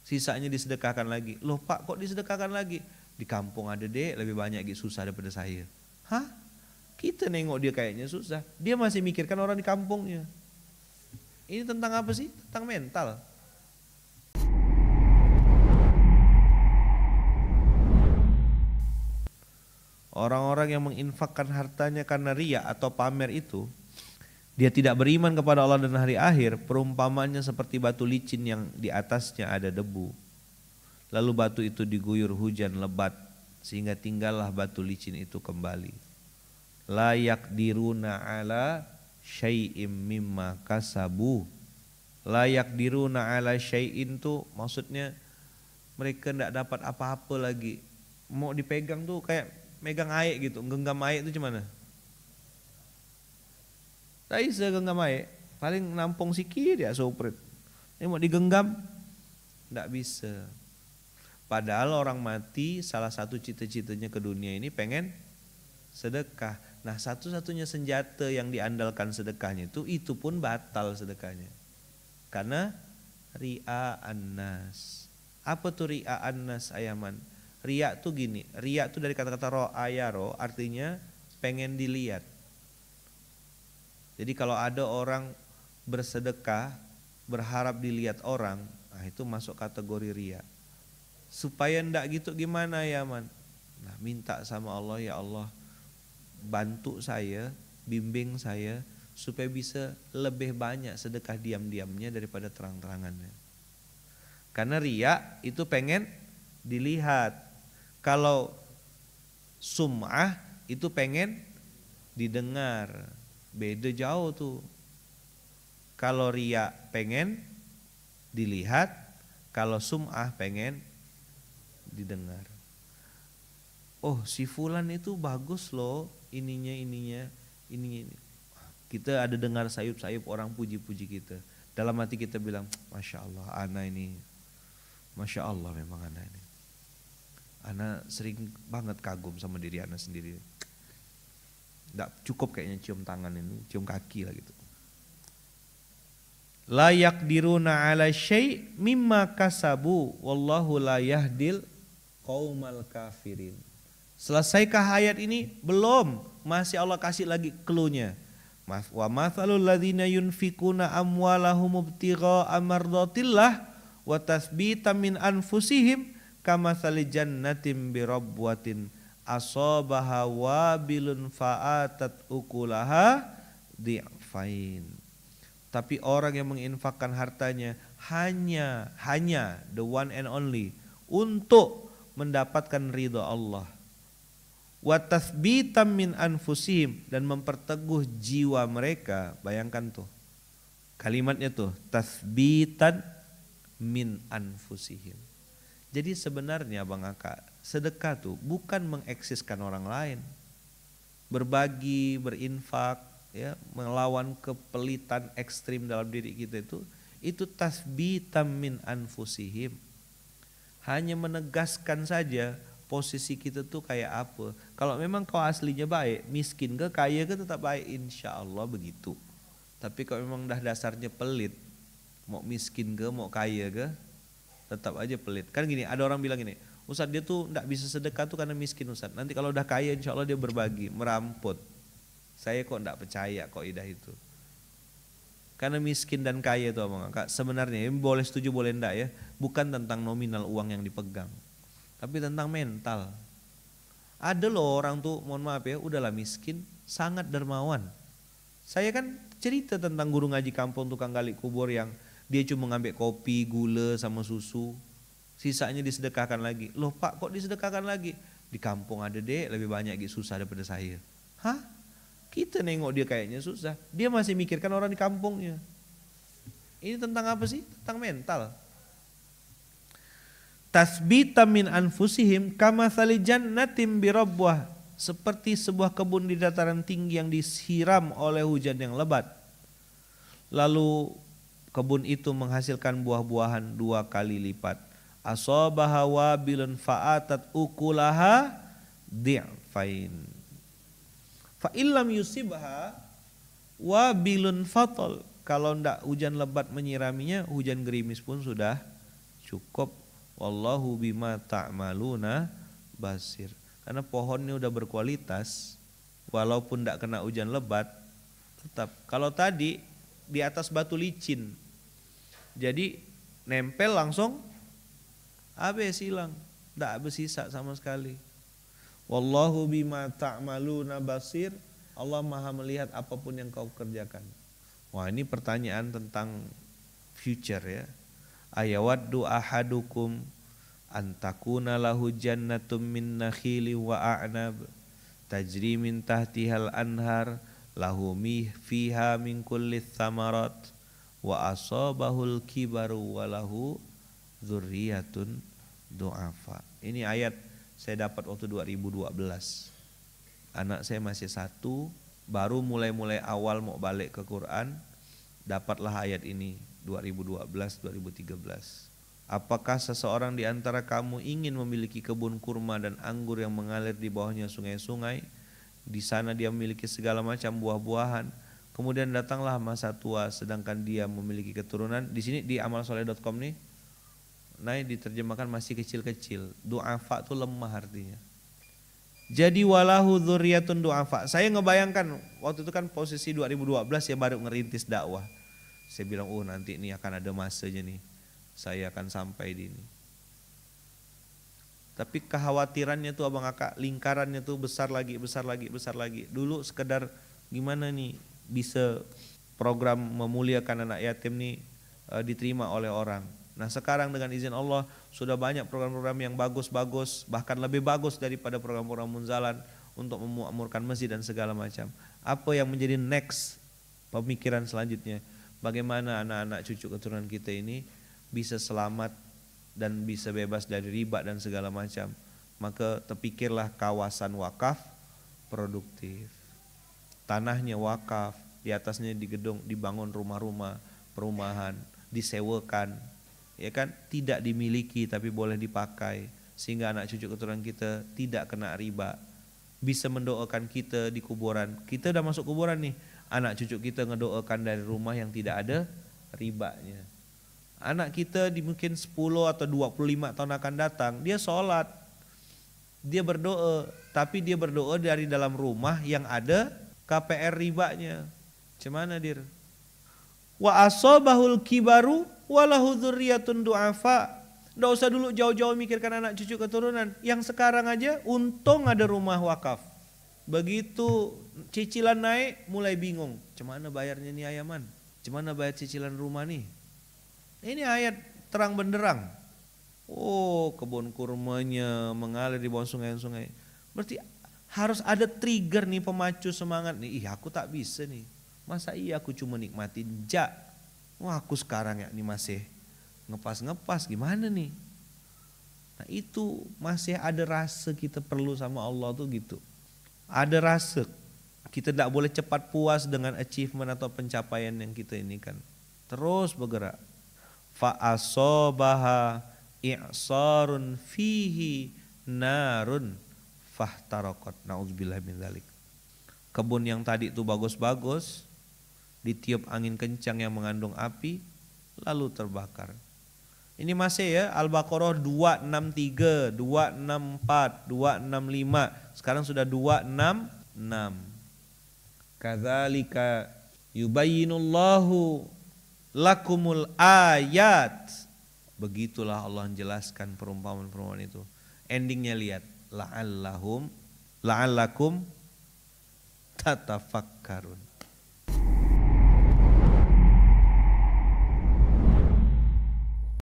sisanya disedekahkan lagi. Loh Pak, kok disedekahkan lagi? Di kampung ada dek, lebih banyak gitu susah daripada saya. Hah? Kita nengok dia kayaknya susah, dia masih mikirkan orang di kampungnya. Ini tentang apa sih? Tentang mental. Orang-orang yang menginfakkan hartanya karena riya atau pamer itu, dia tidak beriman kepada Allah dan hari akhir, perumpamannya seperti batu licin yang di atasnya ada debu. Lalu batu itu diguyur hujan lebat, sehingga tinggallah batu licin itu kembali. La yaqdiruna ala syai'im mimma kasabu. La yaqdiruna ala syai'in tuh maksudnya mereka tidak dapat apa-apa lagi. Mau dipegang tuh kayak megang air gitu, genggam air itu gimana? Tak bisa genggam air, paling nampung sikit ya sopret. Ini mau digenggam, tidak bisa. Padahal orang mati salah satu cita-citanya ke dunia ini pengen sedekah. Nah satu-satunya senjata yang diandalkan sedekahnya itu pun batal sedekahnya. Karena ri'a annas. Apa tuh ri'a annas ayaman? Riya tuh gini, riya tuh dari kata-kata ro'ayaro artinya pengen dilihat. Jadi kalau ada orang bersedekah berharap dilihat orang, nah itu masuk kategori riya. Supaya ndak gitu gimana ya man? Nah minta sama Allah, ya Allah bantu saya, bimbing saya supaya bisa lebih banyak sedekah diam-diamnya daripada terang-terangannya. Karena riya itu pengen dilihat. Kalau sum'ah itu pengen didengar. Beda jauh tuh. Kalau riya pengen dilihat, kalau sum'ah pengen didengar. Oh si fulan itu bagus loh, ininya. Kita ada dengar sayup-sayup orang puji-puji kita. Dalam hati kita bilang, Masya Allah ana ini, Masya Allah memang ana ini. Ana sering banget kagum sama diri ana sendiri. Nggak cukup kayaknya cium tangan ini, cium kaki lah gitu. La yaqdiruna ala syai' mimma kasabu wallahu la yahdil qaumal kafirin. Selesaikah ayat ini? Belum, masih Allah kasih lagi clue-nya. Wa mathalul ladzina yunfikuna amwalahum ibtigha'a mardatillah wa tathbitan min anfusihim kamathali jannatin birabwatin asabaha wabilun fa'atat ukulaha di'fain. Tapi orang yang menginfakkan hartanya hanya the one and only untuk mendapatkan ridha Allah. Wa tathbitan min anfusihim, dan memperteguh jiwa mereka. Bayangkan tuh kalimatnya tuh, tathbitan min anfusihim. Jadi sebenarnya Bang Aka, sedekah tuh bukan mengeksiskan orang lain. Berbagi, berinfak, ya, melawan kepelitan ekstrim dalam diri kita itu tathbitan min anfusihim. Hanya menegaskan saja posisi kita tuh kayak apa. Kalau memang kau aslinya baik, miskin ke kaya ke tetap baik, insya Allah begitu. Tapi kalau memang dah dasarnya pelit, mau miskin ke mau kaya ke tetap aja pelit. Kan gini, ada orang bilang gini, Ustadz dia tuh enggak bisa sedekah tuh karena miskin Ustadz. Nanti kalau udah kaya insya Allah dia berbagi, meramput. Saya kok enggak percaya kaidah itu. Karena miskin dan kaya itu Abang Kak, sebenarnya ini boleh setuju boleh enggak ya, bukan tentang nominal uang yang dipegang, tapi tentang mental. Ada loh orang tuh, mohon maaf ya, udahlah miskin, sangat dermawan. Saya kan cerita tentang guru ngaji kampung tukang gali kubur yang dia cuma ngambil kopi, gula sama susu, sisanya disedekahkan lagi. Loh Pak, kok disedekahkan lagi? Di kampung ada dek, lebih banyak gitu susah daripada saya. Hah? Kita nengok dia kayaknya susah, dia masih mikirkan orang di kampungnya. Ini tentang apa sih? Tentang mental. Tasbita min anfusihim kamathali jannatin birabwah, seperti sebuah kebun di dataran tinggi yang disiram oleh hujan yang lebat. Lalu kebun itu menghasilkan buah-buahan 2 kali lipat. Asabaha wabilun fa'atat ukulaha di'fain. Fa illam yusibha wabilun fatal. Kalau ndak hujan lebat menyiraminya, hujan gerimis pun sudah Cukup wallahu bima ta'maluna basir. Karena pohonnya udah berkualitas, walaupun tidak kena hujan lebat, tetap. Kalau tadi di atas batu licin, jadi nempel langsung habis hilang, tidak bersisa sama sekali. Wallahu bima ta'maluna basir. Allah maha melihat apapun yang kau kerjakan. Wah, ini pertanyaan tentang future ya. Ayawaddu ahadukum antakuna lahu jannatum min nakhili wa a'nab tajri min tahtihal anhar lahu fiha min kulli thamarat wa asabahul kibaru wa lahu dzurriyyatun du'afa. Ini ayat saya dapat waktu 2012. Anak saya masih 1, baru mulai awal mau balik ke Quran, dapatlah ayat ini 2012-2013. Apakah seseorang di antara kamu ingin memiliki kebun kurma dan anggur yang mengalir di bawahnya sungai-sungai? Di sana dia memiliki segala macam buah-buahan. Kemudian datanglah masa tua sedangkan dia memiliki keturunan. Di sini di amalsoleh.com nih, diterjemahkan masih kecil-kecil. Du'afa itu lemah artinya. Jadi walahu dzurriyyatun du'afa. Saya ngebayangkan waktu itu kan posisi 2012 ya, baru ngerintis dakwah. Saya bilang, nanti ini akan ada masanya nih, saya akan sampai di ini. Tapi kekhawatirannya tuh abang kakak, lingkarannya tuh besar lagi. Dulu sekedar gimana nih bisa program memuliakan anak yatim nih diterima oleh orang. Nah sekarang dengan izin Allah sudah banyak program-program yang bagus-bagus, bahkan lebih bagus daripada program-program Munzalan untuk memakmurkan masjid dan segala macam. Apa yang menjadi next pemikiran selanjutnya? Bagaimana anak-anak cucu keturunan kita ini bisa selamat dan bisa bebas dari riba dan segala macam. Maka terpikirlah kawasan wakaf produktif. Tanahnya wakaf, di atasnya dibangun rumah-rumah, perumahan, disewakan, ya kan, tidak dimiliki tapi boleh dipakai sehingga anak cucu keturunan kita tidak kena riba. Bisa mendoakan kita di kuburan. Kita udah masuk kuburan nih, anak cucu kita ngedoakan dari rumah yang tidak ada ribanya. Anak kita di mungkin 10 atau 25 tahun akan datang, dia sholat, dia berdoa, tapi dia berdoa dari dalam rumah yang ada KPR ribanya. Gimana dir? Wa asabahul kibaru walahu dzurriyyatun du'afa. Nggak usah dulu jauh-jauh mikirkan anak cucu keturunan. Yang sekarang aja untung ada rumah wakaf. Begitu cicilan naik mulai bingung. Gimana bayarnya nih ayaman? Gimana bayar cicilan rumah nih? Ini ayat terang benderang. Kebun kurmanya mengalir di bawah sungai-sungai. Berarti harus ada trigger nih, pemacu semangat nih. Aku tak bisa nih. Masa iya aku cuma nikmatin aku sekarang ya nih masih ngepas gimana nih? Nah itu masih ada rasa kita perlu sama Allah tuh gitu. Ada rasa kita tidak boleh cepat puas dengan achievement atau pencapaian yang kita ini kan. Terus bergerak. Fa asobaha i'sarun fihi narun fahtaraqat. Nauzubillah min dzalik. Kebun yang tadi itu bagus-bagus ditiup angin kencang yang mengandung api lalu terbakar. Ini masih ya Al-Baqarah 263, 264, 265. Sekarang sudah 266. Kadzalika yubayyinullahu lakumul ayat. Begitulah Allah menjelaskan perumpamaan-perumpamaan itu. Endingnya lihat, la'allakum tatafakkarun.